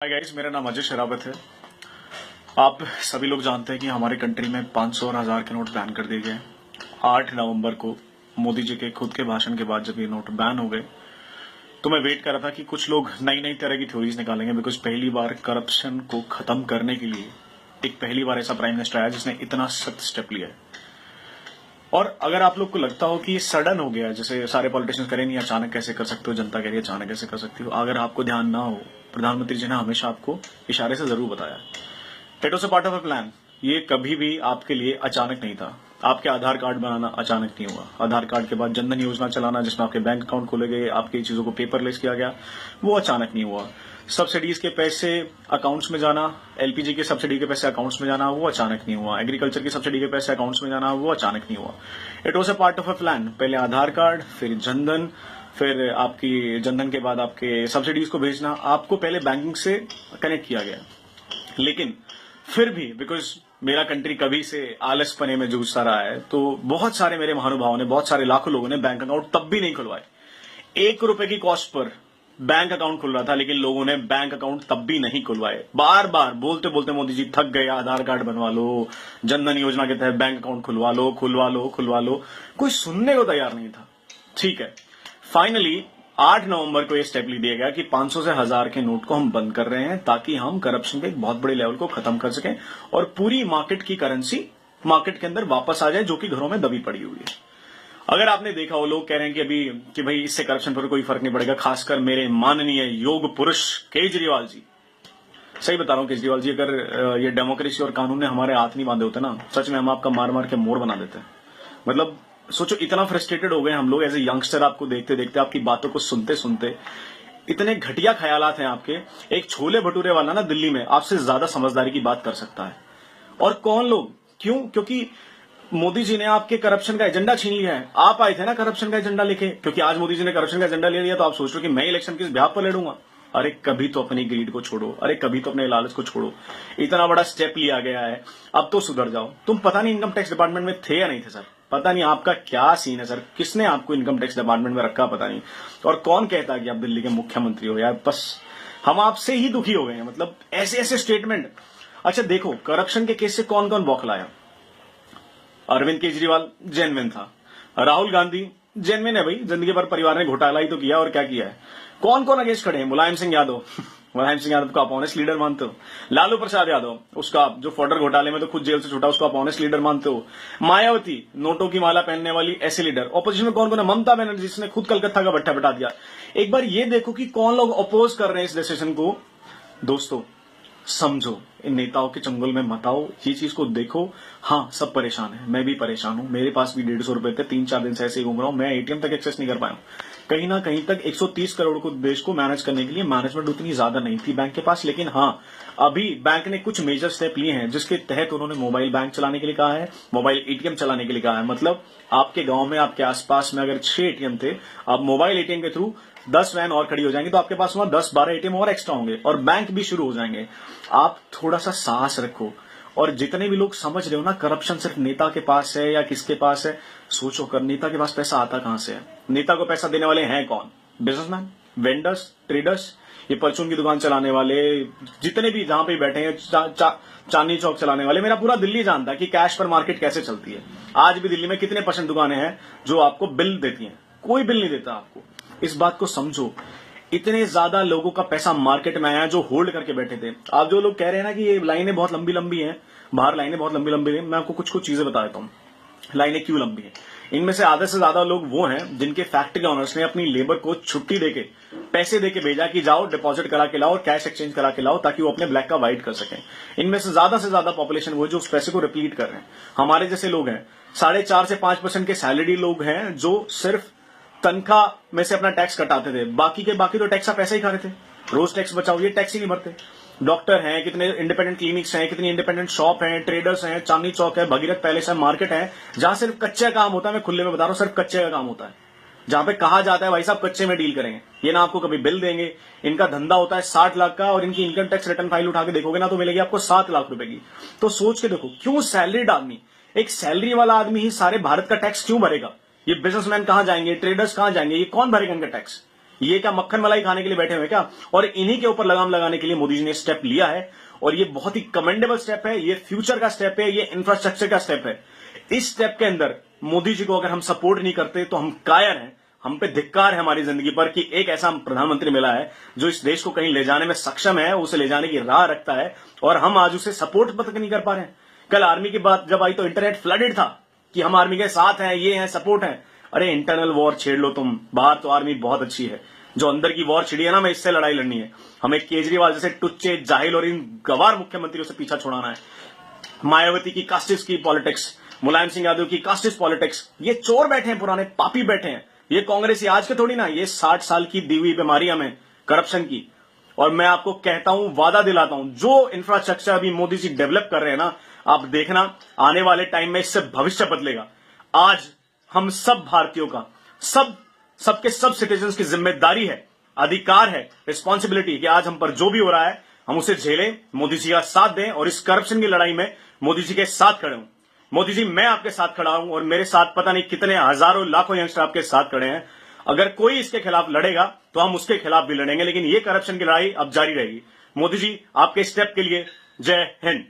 Hi guys, मेरा नाम अजय शरावत है। आप सभी लोग जानते हैं कि हमारे कंट्री में 500 और 1000 के नोट बैन कर दिए गए। 8 नवंबर को मोदी जी के खुद के भाषण के बाद जब ये नोट बैन हो गए तो मैं वेट कर रहा था कि कुछ लोग नई नई तरह की थ्योरीज निकालेंगे, बिकॉज पहली बार करप्शन को खत्म करने के लिए एक पहली बार ऐसा प्राइम मिनिस्टर आया जिसने इतना सख्त स्टेप लिया है। और अगर आप लोग को लगता हो कि ये सडन हो गया, जैसे सारे पॉलिटिशियंस करें नहीं, अचानक कैसे कर सकते हो, जनता कह रही है अचानक कैसे कर सकती हो, अगर आपको ध्यान ना हो, प्रधानमंत्री जी ने हमेशा आपको इशारे से जरूर बताया, it was a part of a plan. ये कभी भी आपके लिए अचानक नहीं था। आपके आधार कार्ड बनाना अचानक नहीं हुआ। आधार कार्ड के बाद जनधन योजना चलाना, जिसमें आपके बैंक अकाउंट खोले गए, आपकी चीजों को पेपरलेस किया गया, वो अचानक नहीं हुआ। सब्सिडीज के पैसे अकाउंट्स में जाना, एलपीजी के सब्सिडी के पैसे अकाउंट्स में जाना, वो अचानक नहीं हुआ। एग्रीकल्चर की सब्सिडी के पैसे अकाउंट्स में जाना, वो अचानक नहीं हुआ। It was a part of a plan. पहले आधार कार्ड, फिर जनधन, फिर आपकी जनधन के बाद आपके सब्सिडीज को भेजना, आपको पहले बैंकिंग से कनेक्ट किया गया। लेकिन फिर भी बिकॉज मेरा कंट्री कभी से आलसपने में जूझता रहा है, तो बहुत सारे मेरे महानुभावों ने, बहुत सारे लाखों लोगों ने बैंक अकाउंट तब भी नहीं खुलवाए। 1 रुपए की कॉस्ट पर बैंक अकाउंट खुल रहा था, लेकिन लोगों ने बैंक अकाउंट तब भी नहीं खुलवाए। बार बार बोलते बोलते मोदी जी थक गए, आधार कार्ड बनवा लो, जनधन योजना के तहत बैंक अकाउंट खुलवा लो, खुलवा लो, खुलवा लो, कोई सुनने को तैयार नहीं था। ठीक है, फाइनली 8 नवंबर को यह स्टेप ले दिया गया कि 500 से 1000 के नोट को हम बंद कर रहे हैं, ताकि हम करप्शन के एक बहुत बड़े लेवल को खत्म कर सकें और पूरी मार्केट की करेंसी मार्केट के अंदर वापस आ जाए, जो कि घरों में दबी पड़ी हुई है। अगर आपने देखा हो, लोग कह रहे हैं कि भाई इससे करप्शन पर कोई फर्क नहीं पड़ेगा, खासकर मेरे माननीय योग पुरुष केजरीवाल जी। सही बता रहा हूं केजरीवाल जी, अगर ये डेमोक्रेसी और कानून ने हमारे हाथ नहीं बांधे होते ना, सच में हम आपका मार मार के मोर बना देते हैं। मतलब सोचो, इतना फ्रस्ट्रेटेड हो गए हम लोग एज ए यंगस्टर, आपको देखते देखते, आपकी बातों को सुनते सुनते। इतने घटिया ख्यालात हैं आपके। एक छोले भटूरे वाला ना दिल्ली में आपसे ज्यादा समझदारी की बात कर सकता है। और कौन लोग? क्यों? क्योंकि मोदी जी ने आपके करप्शन का एजेंडा छीन लिया है। आप आए थे ना करप्शन का एजेंडा लेके, क्योंकि आज मोदी जी ने करप्शन का एजेंडा ले लिया, तो आप सोच रहे हो कि मैं इलेक्शन किस ब्याह पर लड़ूंगा। अरे कभी तो अपनी ग्रीड को छोड़ो, अरे कभी तो अपने लालच को छोड़ो। इतना बड़ा स्टेप लिया गया है, अब तो सुधर जाओ। तुम पता नहीं इनकम टैक्स डिपार्टमेंट में थे या नहीं थे सर, पता नहीं आपका क्या सीन है सर, किसने आपको इनकम टैक्स डिपार्टमेंट में रखा पता नहीं। और कौन कहता है कि आप दिल्ली के मुख्यमंत्री हो यार, बस हम आपसे ही दुखी हो गए हैं। मतलब ऐसे ऐसे स्टेटमेंट। अच्छा देखो, करप्शन के केस से कौन कौन बौखलाया। अरविंद केजरीवाल जेन्युइन था, राहुल गांधी जेन्युइन है भाई, जिंदगी भर परिवार ने घोटाला ही तो किया, और क्या किया है। कौन कौन अगेंस्ट खड़े हैं? मुलायम सिंह यादव मुलायम सिंह यादव को आप ऑनेस्ट लीडर मानते हो? लालू प्रसाद यादव, उसका जो फॉर्डर घोटाले में तो खुद जेल से छूटा, उसको आप ऑनेस्ट लीडर मानते हो? मायावती, नोटों की माला पहनने वाली ऐसे लीडर। ऑपोजिशन में कौन कौन है? ममता बनर्जी, जिसने खुद कलकत्ता का भट्टा बिठा दिया। एक बार ये देखो कि कौन लोग अपोज कर रहे हैं इस डिसीजन को। दोस्तों समझो, इन नेताओं के चंगुल में मत आओ, ये चीज को देखो। हाँ, सब परेशान है, मैं भी परेशान हूं, मेरे पास भी 150 रुपए थे, 3-4 दिन से ऐसे ही घूम रहा हूं, मैं एटीएम तक एक्सेस नहीं कर पाया हूं। कहीं ना कहीं तक 130 करोड़ को देश को मैनेज करने के लिए मैनेजमेंट उतनी ज्यादा नहीं थी बैंक के पास। लेकिन हाँ, अभी बैंक ने कुछ मेजर स्टेप लिए हैं, जिसके तहत उन्होंने मोबाइल बैंक चलाने के लिए कहा है, मोबाइल एटीएम चलाने के लिए कहा है। मतलब आपके गांव में, आपके आसपास में अगर 6 एटीएम थे, अब मोबाइल एटीएम के थ्रू 10 वैन और खड़ी हो जाएंगी, तो आपके पास वहां 10-12 एटीएम और एक्स्ट्रा होंगे, और बैंक भी शुरू हो जाएंगे। आप थोड़ा सा साहस रखो। और जितने भी लोग समझ रहे हो ना करप्शन सिर्फ नेता के पास है या किसके पास है, सोचो कर नेता के पास पैसा आता कहां से है। नेता को पैसा देने वाले हैं कौन? बिजनेसमैन, वेंडर्स, ट्रेडर्स, ये परचून की दुकान चलाने वाले, जितने भी जहां पे बैठे हैं, चांदनी चौक चलाने वाले। मेरा पूरा दिल्ली जानता है कि कैश पर मार्केट कैसे चलती है। आज भी दिल्ली में कितने % दुकानें हैं जो आपको बिल देती हैं? कोई बिल नहीं देता आपको। इस बात को समझो। इतने ज्यादा लोगों का पैसा मार्केट में आया जो होल्ड करके बैठे थे। आप जो लोग कह रहे हैं ना कि ये लाइनें बहुत लंबी लंबी हैं, बाहर लाइनें बहुत लंबी लंबी हैं, मैं आपको कुछ कुछ चीजें बता देता हूं लाइनें क्यों लंबी हैं। इनमें से आधे से ज्यादा लोग वो हैं जिनके फैक्ट्री ओनर्स ने अपनी लेबर को छुट्टी देके, पैसे देके भेजा कि जाओ डिपॉजिट करा के लाओ और कैश एक्सचेंज करा के लाओ, ताकि वो अपने ब्लैक का व्हाइट कर सकें। इनमें से ज्यादा पॉपुलेशन वो जो उस पैसे को रिपीट कर रहे हैं। हमारे जैसे लोग हैं, 4.5 से 5% के सैलरी लोग हैं जो सिर्फ तनख्वाह में से अपना टैक्स कटाते थे। बाकी तो टैक्स का पैसा ही खा रहे थे। रोज टैक्स बचाओ, ये टैक्स ही नहीं भरते। डॉक्टर हैं, कितने इंडिपेंडेंट क्लिनिक्स हैं, कितनी इंडिपेंडेंट शॉप हैं, ट्रेडर्स हैं, चांदनी चौक है, भगीरथ पैलेस है, मार्केट है, जहां सिर्फ कच्चे का काम होता है। मैं खुले में बता रहा हूं, सिर्फ कच्चे का काम होता है। जहां पे कहा जाता है भाई साहब कच्चे में डील करेंगे, ये ना आपको कभी बिल देंगे। इनका धंधा होता है 60 लाख का, और इनकी इनकम टैक्स रिटर्न फाइल उठा के देखोगे ना तो मिलेगी आपको 7 लाख रुपए की। तो सोच के देखो, क्यों सैलरीड आदमी, एक सैलरी वाला आदमी ही सारे भारत का टैक्स क्यों भरेगा? ये बिजनेसमैन कहां जाएंगे, ट्रेडर्स कहां जाएंगे, ये कौन भरेगा इनका टैक्स? ये क्या मक्खन मलाई खाने के लिए बैठे हुए क्या? और इन्हीं के ऊपर लगाम लगाने के लिए मोदी जी ने स्टेप लिया है और ये बहुत ही कमेंडेबल स्टेप है, ये फ्यूचर का स्टेप है, ये इंफ्रास्ट्रक्चर का स्टेप है। इस स्टेप के अंदर मोदी जी को अगर हम सपोर्ट नहीं करते तो हम कायर हैं, हम पे धिक्कार है हमारी जिंदगी पर कि एक ऐसा प्रधानमंत्री मिला है जो इस देश को कहीं ले जाने में सक्षम है, उसे ले जाने की राह रखता है और हम आज उसे सपोर्ट तक नहीं कर पा रहे हैं। कल आर्मी की बात जब आई तो इंटरनेट फ्लडेड था कि हम आर्मी के साथ हैं, ये हैं, सपोर्ट है। अरे इंटरनल वॉर छेड़ लो तुम, बाहर तो आर्मी बहुत अच्छी है, जो अंदर की वॉर छिड़ी है ना, मैं इससे लड़ाई लड़नी है। हमें केजरीवाल जैसे टुच्चे, जाहिल और इन गवार मुख्यमंत्रियों से पीछा छुड़ाना है। मायावती की कास्टिस्ट की पॉलिटिक्स, मुलायम सिंह यादव की कास्टिस्ट पॉलिटिक्स, ये चोर बैठे हैं, पुराने पापी बैठे हैं। ये कांग्रेस आज के थोड़ी ना, ये 60 साल की दी हुई बीमारी हमें करप्शन की। और मैं आपको कहता हूं, वादा दिलाता हूं, जो इंफ्रास्ट्रक्चर अभी मोदी जी डेवलप कर रहे हैं ना, आप देखना आने वाले टाइम में इससे भविष्य बदलेगा। आज हम सब भारतीयों का, सबके सब सिटीजन्स की जिम्मेदारी है, अधिकार है, रिस्पॉन्सिबिलिटी कि आज हम पर जो भी हो रहा है हम उसे झेलें, मोदी जी का साथ दें और इस करप्शन की लड़ाई में मोदी जी के साथ खड़े हों। मोदी जी, मैं आपके साथ खड़ा हूं और मेरे साथ पता नहीं कितने हजारों लाखों यंगस्टर आपके साथ खड़े हैं। अगर कोई इसके खिलाफ लड़ेगा तो हम उसके खिलाफ भी लड़ेंगे, लेकिन ये करप्शन की लड़ाई अब जारी रहेगी। मोदी जी, आपके स्टेप के लिए जय हिंद।